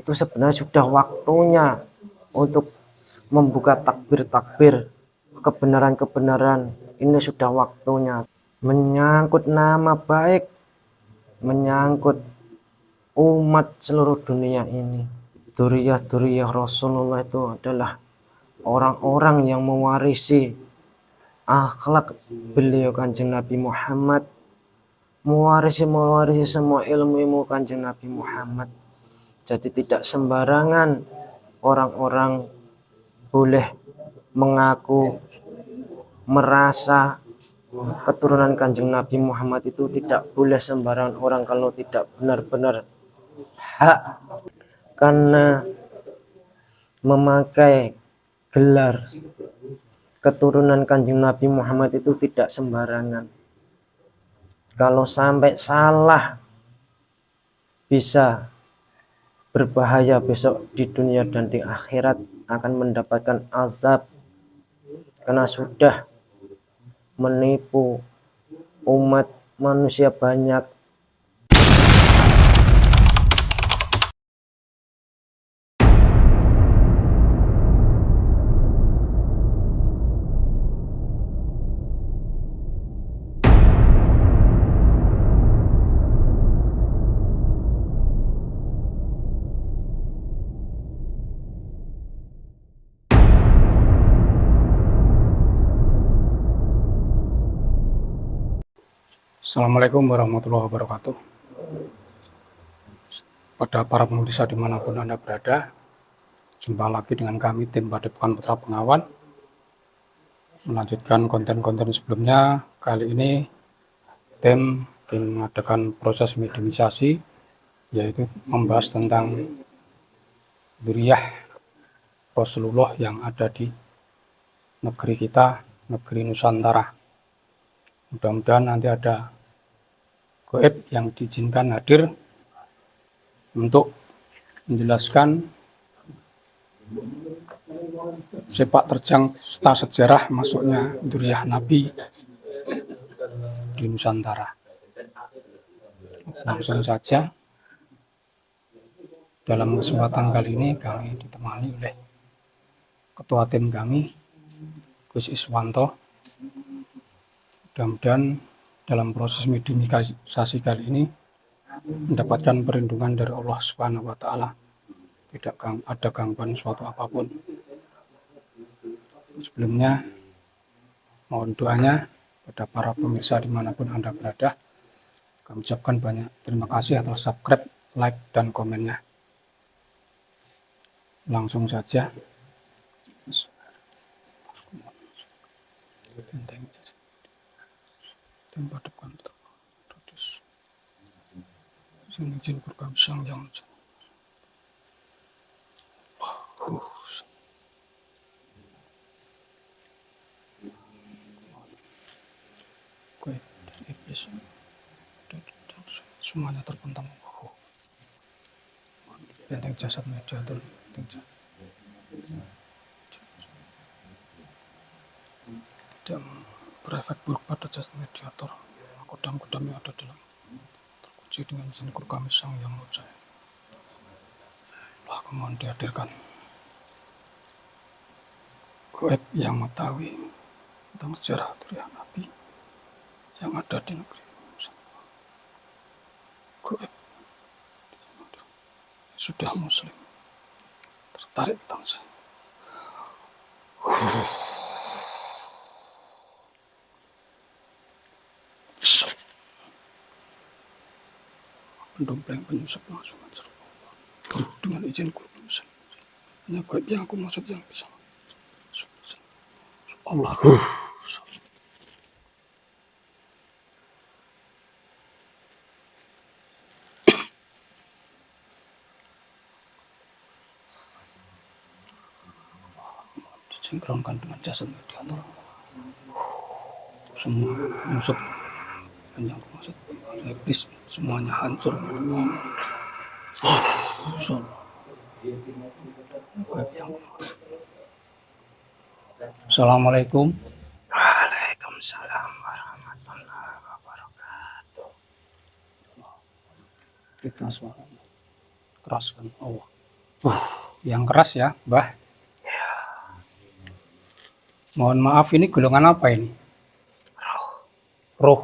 itu sebenarnya sudah waktunya untuk membuka takbir-takbir kebenaran-kebenaran. Ini sudah waktunya, menyangkut nama baik, menyangkut umat seluruh dunia ini. Dzurriyyah Rasulullah itu adalah orang-orang yang mewarisi akhlak beliau Kanjeng Nabi Muhammad, mewarisi semua ilmu Kanjeng Nabi Muhammad. Jadi tidak sembarangan orang-orang boleh mengaku merasa keturunan Kanjeng Nabi Muhammad. Itu tidak boleh sembarangan orang kalau tidak benar-benar hak, karena memakai gelar keturunan Kanjeng Nabi Muhammad itu tidak sembarangan. Kalau sampai salah bisa berbahaya besok di dunia dan di akhirat, akan mendapatkan azab karena sudah menipu umat manusia banyak. Assalamualaikum warahmatullahi wabarakatuh. Pada para pemirsa dimanapun Anda berada, jumpa lagi dengan kami tim Padepokan Putra Bengawan. Melanjutkan konten-konten sebelumnya, kali ini tim mengadakan proses mediumisasi, yaitu membahas tentang dzurriyyah Rasulullah yang ada di negeri kita, negeri Nusantara. Mudah-mudahan nanti ada gaib yang diizinkan hadir untuk menjelaskan sepak terjang sejarah masuknya dzurriyyah Nabi di Nusantara. Langsung saja, dalam kesempatan kali ini kami ditemani oleh ketua tim kami, Gus Iswanto. Mudah-mudahan dalam proses mediumisasi kali ini mendapatkan perlindungan dari Allah Subhanahu wa Ta'ala, tidak ada gangguan suatu apapun. Sebelumnya, mohon doanya pada para pemirsa dimanapun Anda berada. Kami ucapkan banyak terima kasih atas subscribe, like, dan komennya. Langsung saja. Izin Kurkam Sang Yang iblis semuanya terbentang. Benteng jasad mediator, tidak berefek buruk pada jasad mediator. Kodam-kodam yang ada dalam terkunci dengan izin Kurkam Sang Yang Mulia. Allah kemohon dihadirkan gaib yang mengetahui tentang sejarah dzurriyyah Nabi yang ada di negeri Nusantara. Gaib sudah muslim tertarik tentang saya. Pendompleng penyusup langsung seru dengan izin guru muslim. Hanya gaib yang aku maksud yang bisa. Allah. Disinkronkan dengan jasad mediator. Semua musuh yang aku maksud iblis semuanya hancur. Assalamualaikum. Waalaikumsalam warahmatullahi wabarakatuh. Kita suara keraskan Allah. Yang keras ya, Mbah. Mohon maaf, ini golongan apa ini? Roh Roh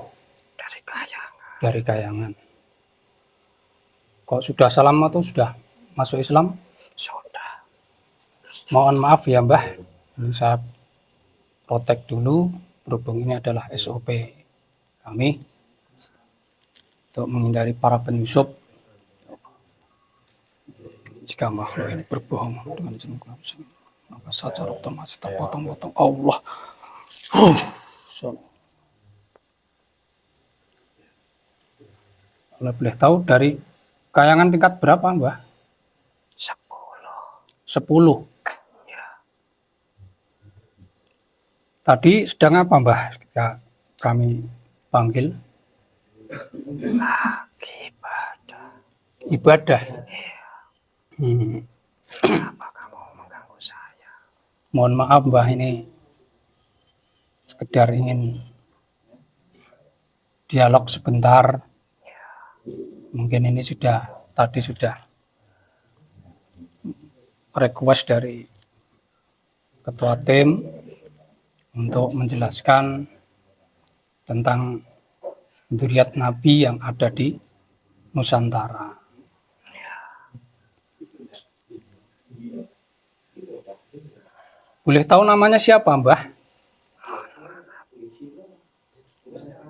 dari kayangan. dari kayangan. Kok sudah salam atau sudah masuk Islam? Sudah. Mohon maaf ya, Mbah. Ini saya protek dulu, berhubung ini adalah SOP kami untuk menghindari para penyusup. Jika makhluk ini berbohong dengan izin langsung, maka secara otomatis terpotong-potong Allah. So, kalau boleh tahu dari kayangan tingkat berapa, Mbah? 10. 10. Ya. Tadi sedang apa, Mbah, ketika kami panggil? Lagi ibadah. Ibadah. Kenapa kamu mengganggu saya? Mohon maaf, Mbah, ini sekedar ingin dialog sebentar. Mungkin ini tadi sudah request dari ketua tim untuk menjelaskan tentang dzurriyyat Nabi yang ada di Nusantara. Boleh tahu namanya siapa, Mbah?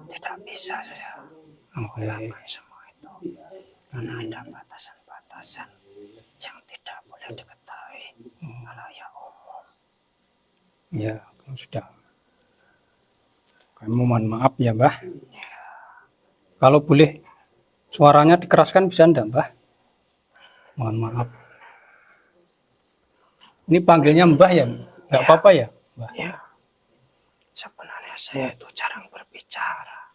Tidak bisa saya Oke. melakukan semua itu. Karena ada batasan-batasan yang tidak boleh diketahui halayak umum. Ya, kamu sudah. Kamu mohon maaf ya, Mbah. Kalau boleh suaranya dikeraskan bisa enggak, Mbah? Mohon maaf. Ini panggilnya Mbah ya? Enggak apa-apa ya, Mbah? Ya. Sebenarnya saya itu jarang berbicara.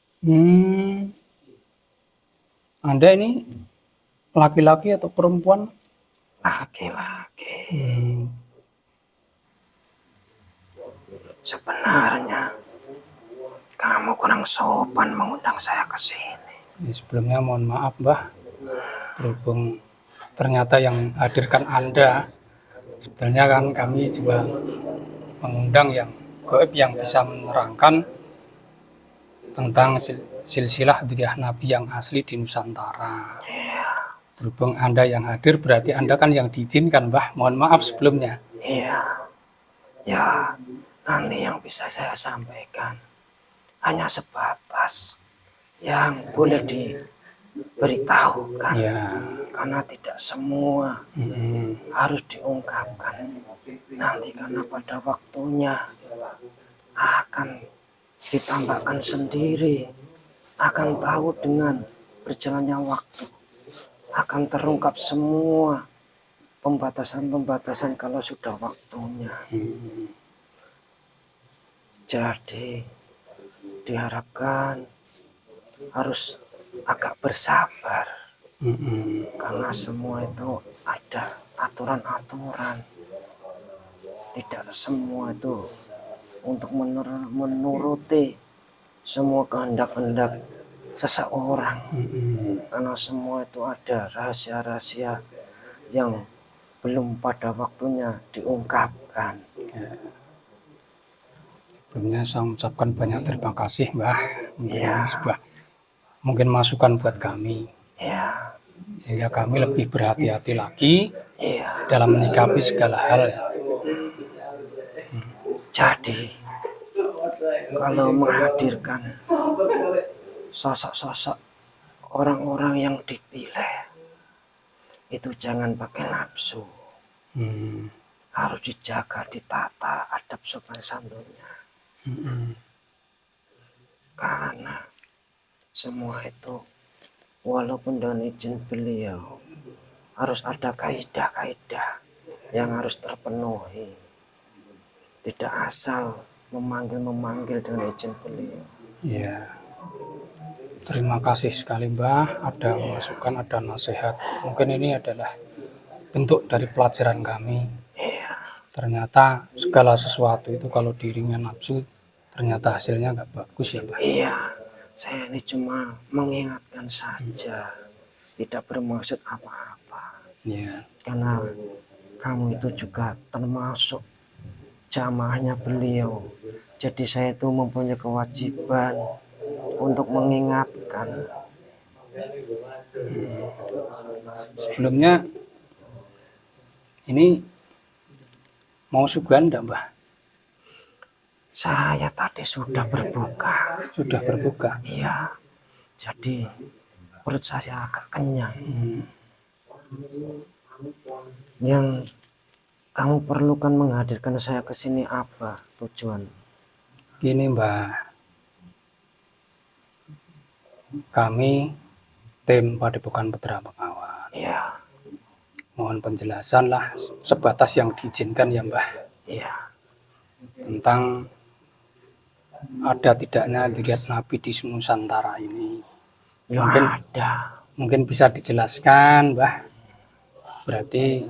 Anda ini laki-laki atau perempuan? Laki-laki. Sebenarnya kamu kurang sopan mengundang saya ke sini. Sebelumnya mohon maaf, Mbah. Berhubung ternyata yang hadirkan Anda, sebenarnya kan kami juga mengundang yang gaib yang bisa menerangkan tentang silsilah dzurriyyah Nabi yang asli di Nusantara. Berhubung Anda yang hadir, berarti Anda kan yang diizinkan, Mbah. Mohon maaf sebelumnya. Iya. Ya, nanti yang bisa saya sampaikan hanya sebatas yang boleh diberitahukan. Ya. Karena tidak semua harus diungkapkan. Nanti karena pada waktunya akan ditambahkan sendiri, akan tahu dengan berjalannya waktu, akan terungkap semua pembatasan-pembatasan kalau sudah waktunya. Jadi diharapkan harus agak bersabar. Karena semua itu ada aturan-aturan. Tidak semua itu untuk menuruti semua kehendak-kehendak seseorang. Karena semua itu ada rahasia-rahasia yang belum pada waktunya diungkapkan. Sebelumnya saya mengucapkan banyak terima kasih, Mbah. Ya. Sebuah mungkin masukan buat kami. Ya. Sehingga kami lebih berhati-hati lagi Ya. dalam menyikapi segala hal. Jadi kalau menghadirkan sosok-sosok orang-orang yang dipilih, itu jangan pakai nafsu. Harus dijaga, ditata adab sopan santunnya. Karena semua itu walaupun dengan izin beliau harus ada kaidah-kaidah yang harus terpenuhi. Tidak asal memanggil dengan izin beliau. Ya. Terima kasih sekali, Mbah. Ada masukan, ada nasihat. Mungkin ini adalah bentuk dari pelajaran kami. Ternyata segala sesuatu itu kalau dirinya nafsu, ternyata hasilnya nggak bagus ya, Mbah. Iya, saya ini cuma mengingatkan saja, tidak bermaksud apa-apa. Ya. Karena kamu itu juga termasuk jamaahnya beliau. Jadi saya itu mempunyai kewajiban untuk mengingatkan. Sebelumnya ini mau suguhan enggak, Mbah? Saya tadi sudah berbuka. Sudah berbuka. Iya. Jadi perut saya agak kenyang. Yang kamu perlukan menghadirkan saya ke sini apa tujuan? Gini, Mbah. Kami tim Padepokan Putra Bengawan. Iya. Mohon penjelasan lah sebatas yang diizinkan ya, Mbah. Iya. Tentang ada tidaknya lihat Nabi di Nusantara ini. Ya Mungkin ada. Mungkin bisa dijelaskan, Mbah. Berarti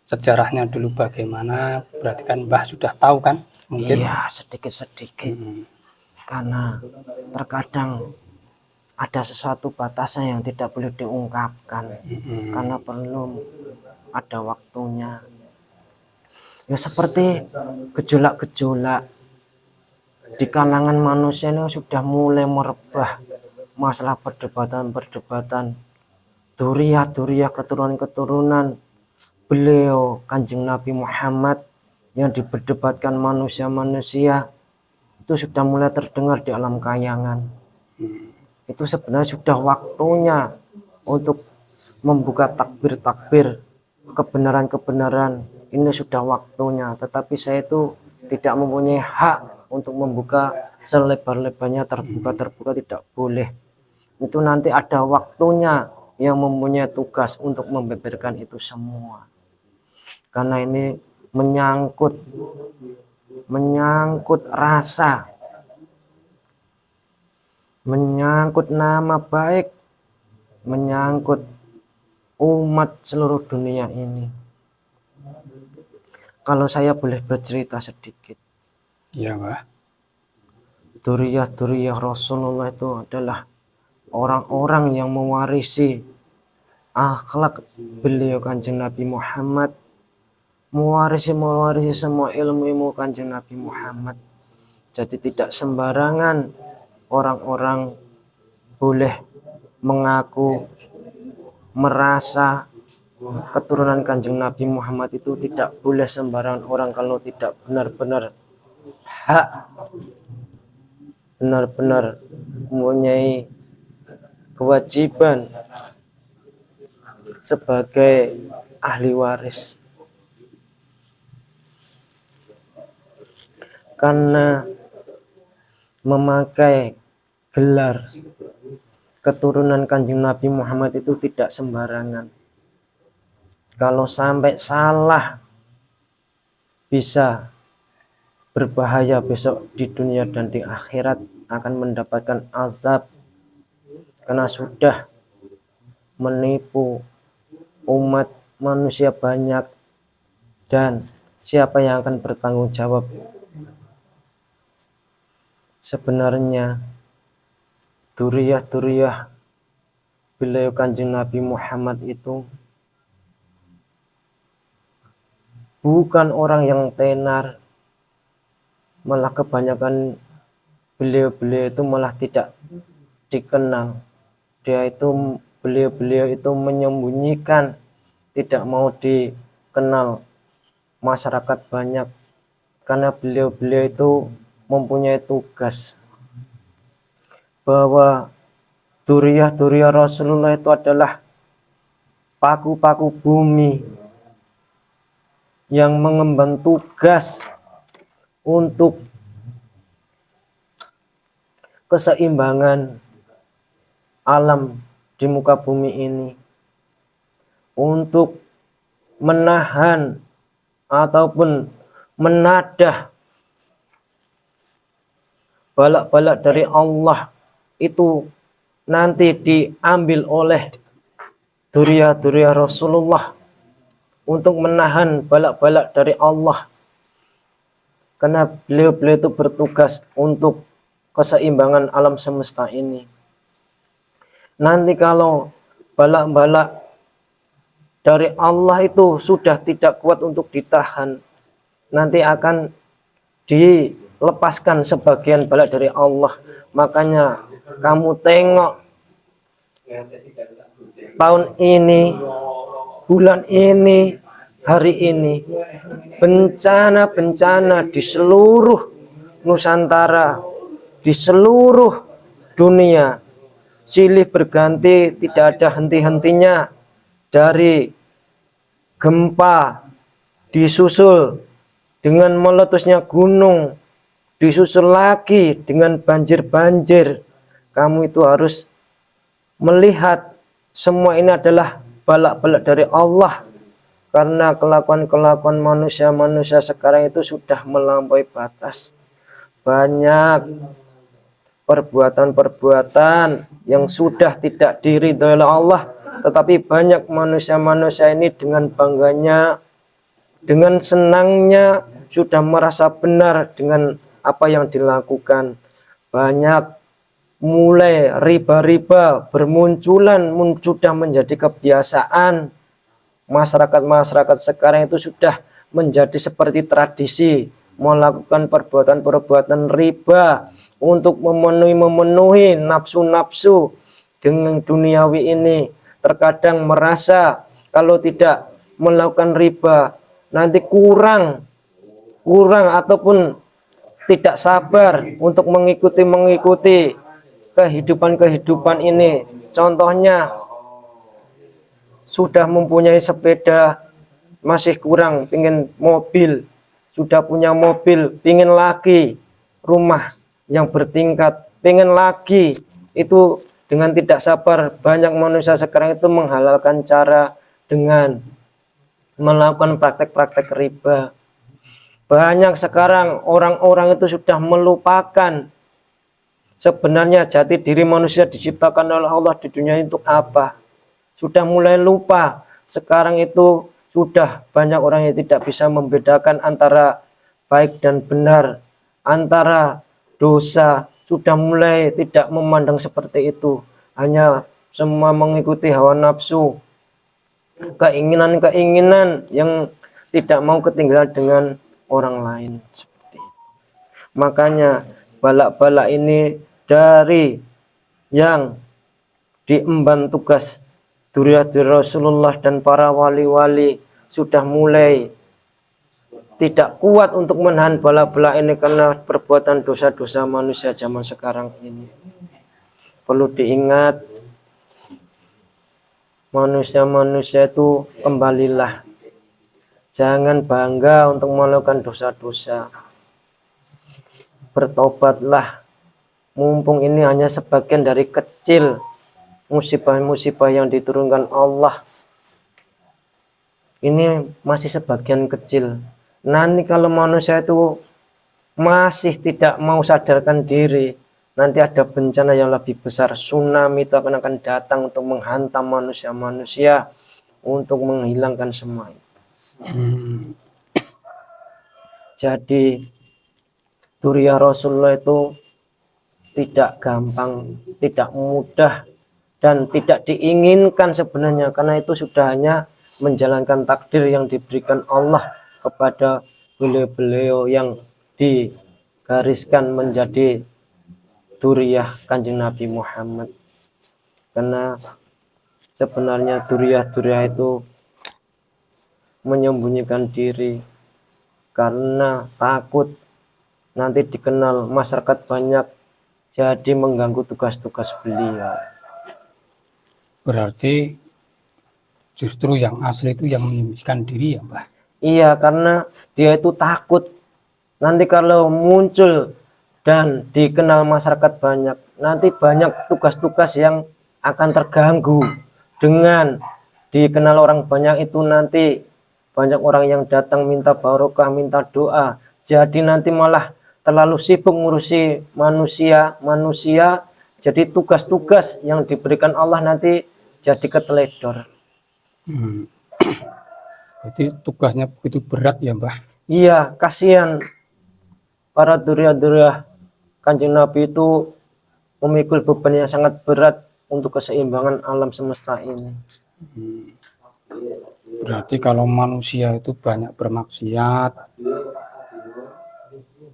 sejarahnya dulu bagaimana? Berarti kan Mbah sudah tahu kan? Mungkin. Iya, sedikit-sedikit. Karena terkadang ada sesuatu batasan yang tidak boleh diungkapkan. Karena perlu ada waktunya. Ya seperti gejolak-gejolak di kalangan manusia ini sudah mulai merebah. Masalah perdebatan-perdebatan, duriah-duriah keturunan-keturunan beliau Kanjeng Nabi Muhammad yang diperdebatkan manusia-manusia itu sudah mulai terdengar di alam kayangan. Itu sebenarnya sudah waktunya untuk membuka takbir-takbir kebenaran-kebenaran. Ini sudah waktunya, tetapi saya itu tidak mempunyai hak untuk membuka selebar-lebarnya. Terbuka tidak boleh. Itu nanti ada waktunya yang mempunyai tugas untuk membeberkan itu semua. Karena ini menyangkut rasa, menyangkut nama baik, menyangkut umat seluruh dunia ini. Kalau saya boleh bercerita sedikit. Iya, Mbah. Duriyah Rasulullah itu adalah orang-orang yang mewarisi akhlak beliau Kanjeng Nabi Muhammad, mewarisi semua ilmu Kanjeng Nabi Muhammad. Jadi tidak sembarangan orang-orang boleh mengaku merasa keturunan Kanjeng Nabi Muhammad. Itu tidak boleh sembarangan orang kalau tidak benar-benar hak, benar-benar mempunyai kewajiban sebagai ahli waris. Karena memakai gelar keturunan Kanjeng Nabi Muhammad itu tidak sembarangan. Kalau sampai salah bisa berbahaya besok di dunia dan di akhirat, akan mendapatkan azab karena sudah menipu umat manusia banyak. Dan siapa yang akan bertanggung jawab? Sebenarnya duriyah beliau Kanjeng Nabi Muhammad itu bukan orang yang tenar, malah kebanyakan beliau itu malah tidak dikenal. Beliau itu menyembunyikan, tidak mau dikenal masyarakat banyak, karena beliau itu mempunyai tugas bahwa duriyah Rasulullah itu adalah paku-paku bumi yang mengemban tugas untuk keseimbangan alam di muka bumi ini, untuk menahan ataupun menadah balak-balak dari Allah itu nanti diambil oleh duriyah Rasulullah, untuk menahan balak-balak dari Allah. Karena beliau itu bertugas untuk keseimbangan alam semesta ini. Nanti kalau balak-balak dari Allah itu sudah tidak kuat untuk ditahan. Nanti akan dilepaskan sebagian bala dari Allah. Makanya kamu tengok tahun ini, bulan ini, hari ini, bencana-bencana di seluruh Nusantara, di seluruh dunia, silih berganti, tidak ada henti-hentinya. Dari gempa disusul dengan meletusnya gunung, disusul lagi dengan banjir-banjir. Kamu itu harus melihat semua ini adalah balak-balak dari Allah, karena kelakuan-kelakuan manusia-manusia sekarang itu sudah melampaui batas. Banyak perbuatan-perbuatan yang sudah tidak diridhoi oleh Allah, tetapi banyak manusia-manusia ini dengan bangganya, dengan senangnya sudah merasa benar dengan apa yang dilakukan. Banyak mulai riba-riba bermunculan, sudah menjadi kebiasaan. Masyarakat-masyarakat sekarang itu sudah menjadi seperti tradisi melakukan perbuatan-perbuatan riba untuk memenuhi nafsu-nafsu dengan duniawi ini. Terkadang merasa kalau tidak melakukan riba nanti kurang ataupun tidak sabar untuk mengikuti kehidupan ini. Contohnya sudah mempunyai sepeda masih kurang, pingin mobil, sudah punya mobil, pingin lagi rumah yang bertingkat, pingin lagi. Itu dengan tidak sabar. Banyak manusia sekarang itu menghalalkan cara dengan melakukan praktek-praktek riba. Banyak sekarang orang-orang itu sudah melupakan sebenarnya jati diri manusia diciptakan oleh Allah di dunia itu apa. Sudah mulai lupa. Sekarang itu sudah banyak orang yang tidak bisa membedakan antara baik dan benar, antara dosa. Sudah mulai tidak memandang seperti itu. Hanya semua mengikuti hawa nafsu, keinginan-keinginan yang tidak mau ketinggalan dengan orang lain. Seperti itu. Makanya balak-balak ini dari yang diemban tugas Duriyah-duriyah Rasulullah dan para wali-wali sudah mulai tidak kuat untuk menahan bala-bala ini karena perbuatan dosa-dosa manusia zaman sekarang ini. Perlu diingat, manusia-manusia itu kembalilah. Jangan bangga untuk melakukan dosa-dosa. Bertobatlah. Mumpung ini hanya sebagian dari kecil musibah-musibah yang diturunkan Allah. Ini masih sebagian kecil. Nanti kalau manusia itu masih tidak mau sadarkan diri, nanti ada bencana yang lebih besar. Tsunami itu akan datang untuk menghantam manusia-manusia, untuk menghilangkan semua. Jadi Duriyah Rasulullah itu tidak gampang, tidak mudah, dan tidak diinginkan sebenarnya, karena itu sudah hanya menjalankan takdir yang diberikan Allah kepada beliau-beliau yang digariskan menjadi Duriyah Kanjeng Nabi Muhammad. Karena sebenarnya Duriyah itu menyembunyikan diri karena takut nanti dikenal masyarakat banyak, jadi mengganggu tugas-tugas beliau. Berarti justru yang asli itu yang menyembunyikan diri ya, Mbah? Iya, karena dia itu takut nanti kalau muncul dan dikenal masyarakat banyak, nanti banyak tugas-tugas yang akan terganggu. Dengan dikenal orang banyak itu nanti banyak orang yang datang minta barokah, minta doa. Jadi nanti malah terlalu sibuk ngurusi manusia, jadi tugas-tugas yang diberikan Allah nanti jadi keteledor. Jadi tugasnya begitu berat ya, Mbah? Iya, kasihan para duriyah-duriyah Kanjeng Nabi itu memikul beban yang sangat berat untuk keseimbangan alam semesta ini. Berarti kalau manusia itu banyak bermaksiat,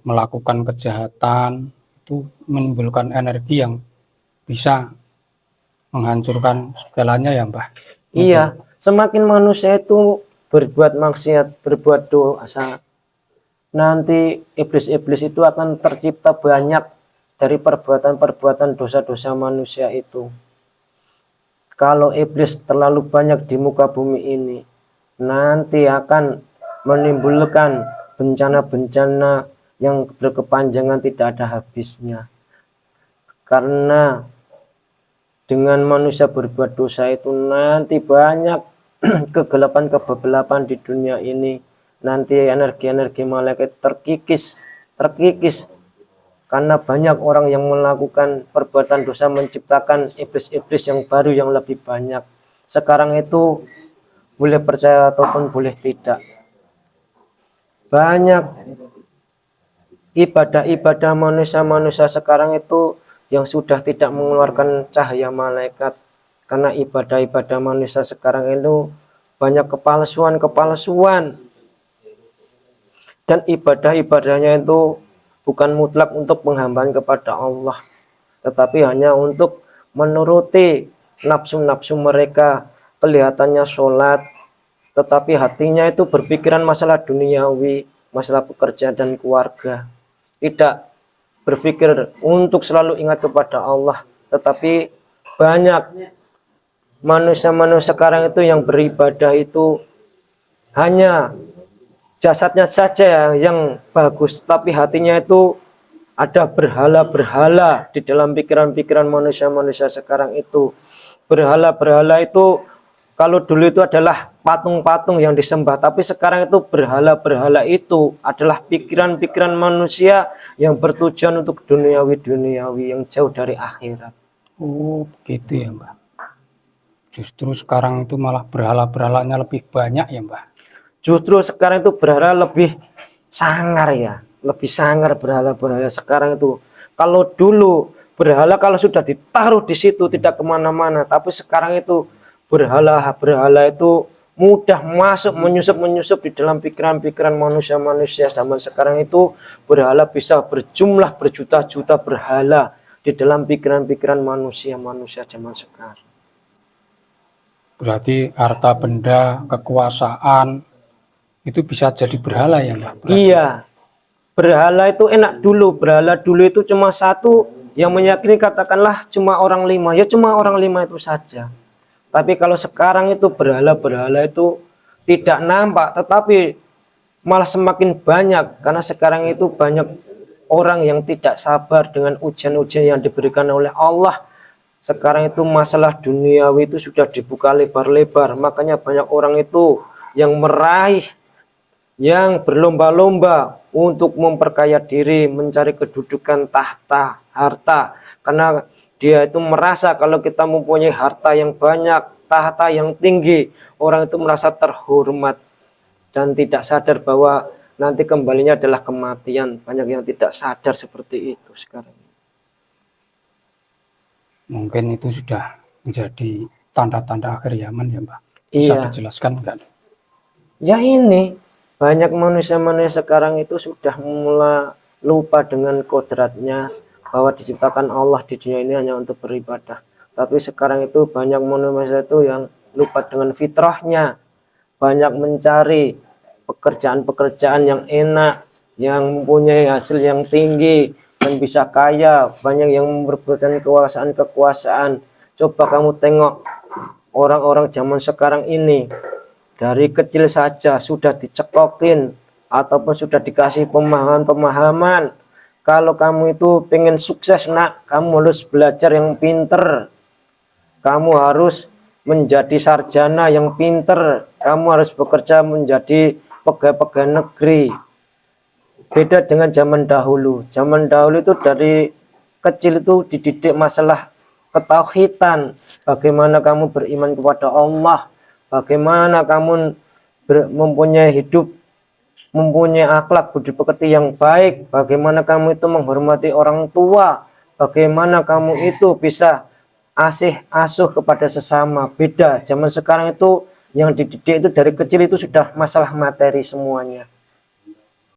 melakukan kejahatan, itu menimbulkan energi yang bisa menghancurkan segalanya ya Mbah. Iya, semakin manusia itu berbuat maksiat, berbuat dosa, nanti iblis-iblis itu akan tercipta banyak dari perbuatan-perbuatan dosa-dosa manusia itu. Kalau iblis terlalu banyak di muka bumi ini, nanti akan menimbulkan bencana-bencana yang berkepanjangan tidak ada habisnya. Karena dengan manusia berbuat dosa itu nanti banyak kegelapan-kegelapan di dunia ini. Nanti energi-energi malaikat terkikis karena banyak orang yang melakukan perbuatan dosa, menciptakan iblis-iblis yang baru yang lebih banyak. Sekarang itu boleh percaya ataupun boleh tidak, banyak ibadah-ibadah manusia-manusia sekarang itu yang sudah tidak mengeluarkan cahaya malaikat. Karena ibadah-ibadah manusia sekarang itu banyak kepalsuan, dan ibadah-ibadahnya itu bukan mutlak untuk penghambaan kepada Allah, tetapi hanya untuk menuruti nafsu-nafsu mereka. Kelihatannya sholat, tetapi hatinya itu berpikiran masalah duniawi, masalah pekerjaan dan keluarga. Tidak berpikir untuk selalu ingat kepada Allah. Tetapi banyak manusia-manusia sekarang itu yang beribadah itu hanya jasadnya saja yang bagus, tapi hatinya itu ada berhala-berhala di dalam pikiran-pikiran manusia-manusia sekarang itu. Berhala-berhala itu kalau dulu itu adalah patung-patung yang disembah, tapi sekarang itu berhala-berhala itu adalah pikiran-pikiran manusia yang bertujuan untuk duniawi-duniawi yang jauh dari akhirat. Oh, gitu ya Mbah. Justru sekarang itu malah berhala-berhalanya lebih banyak ya Mbah. Justru sekarang itu berhala lebih sangar ya, lebih sangar berhala-berhala sekarang itu. Kalau dulu berhala kalau sudah ditaruh di situ tidak kemana-mana, tapi sekarang itu berhala-berhala itu mudah masuk, menyusup di dalam pikiran-pikiran manusia-manusia zaman sekarang itu. Berhala bisa berjumlah berjuta-juta berhala di dalam pikiran-pikiran manusia-manusia zaman sekarang. Berarti harta benda, kekuasaan itu bisa jadi berhala ya Mbak? Berarti. Iya, berhala itu enak dulu. Berhala dulu itu cuma satu yang meyakini, katakanlah cuma orang 5, ya cuma orang 5 itu saja. Tapi kalau sekarang itu berhala-berhala itu tidak nampak, tetapi malah semakin banyak. Karena sekarang itu banyak orang yang tidak sabar dengan ujian-ujian yang diberikan oleh Allah. Sekarang itu masalah duniawi itu sudah dibuka lebar-lebar. Makanya banyak orang itu yang meraih, yang berlomba-lomba untuk memperkaya diri, mencari kedudukan, tahta, harta. Karena dia itu merasa kalau kita mempunyai harta yang banyak, tahta yang tinggi, orang itu merasa terhormat dan tidak sadar bahwa nanti kembalinya adalah kematian. Banyak yang tidak sadar seperti itu sekarang. Mungkin itu sudah menjadi tanda-tanda akhir zaman ya Mbak? Bisa Iya. dijelaskan enggak? Ya ini, banyak manusia-manusia sekarang itu sudah mulai lupa dengan kodratnya, bahwa diciptakan Allah di dunia ini hanya untuk beribadah. Tapi sekarang itu banyak manusia itu yang lupa dengan fitrahnya, banyak mencari pekerjaan-pekerjaan yang enak, yang mempunyai hasil yang tinggi, dan bisa kaya, banyak yang memperebutkan kekuasaan. Coba kamu tengok orang-orang zaman sekarang ini, dari kecil saja sudah dicekokin ataupun sudah dikasih pemahaman-pemahaman. Kalau kamu itu pengen sukses nak, kamu harus belajar yang pinter, kamu harus menjadi sarjana yang pinter, kamu harus bekerja menjadi pegawai-pegawai negeri. Beda dengan zaman dahulu. Zaman dahulu itu dari kecil itu dididik masalah ketauhidan, bagaimana kamu beriman kepada Allah, bagaimana kamu mempunyai hidup, mempunyai akhlak budi pekerti yang baik, bagaimana kamu itu menghormati orang tua, bagaimana kamu itu bisa asuh kepada sesama. Beda zaman sekarang itu yang dididik itu dari kecil itu sudah masalah materi semuanya.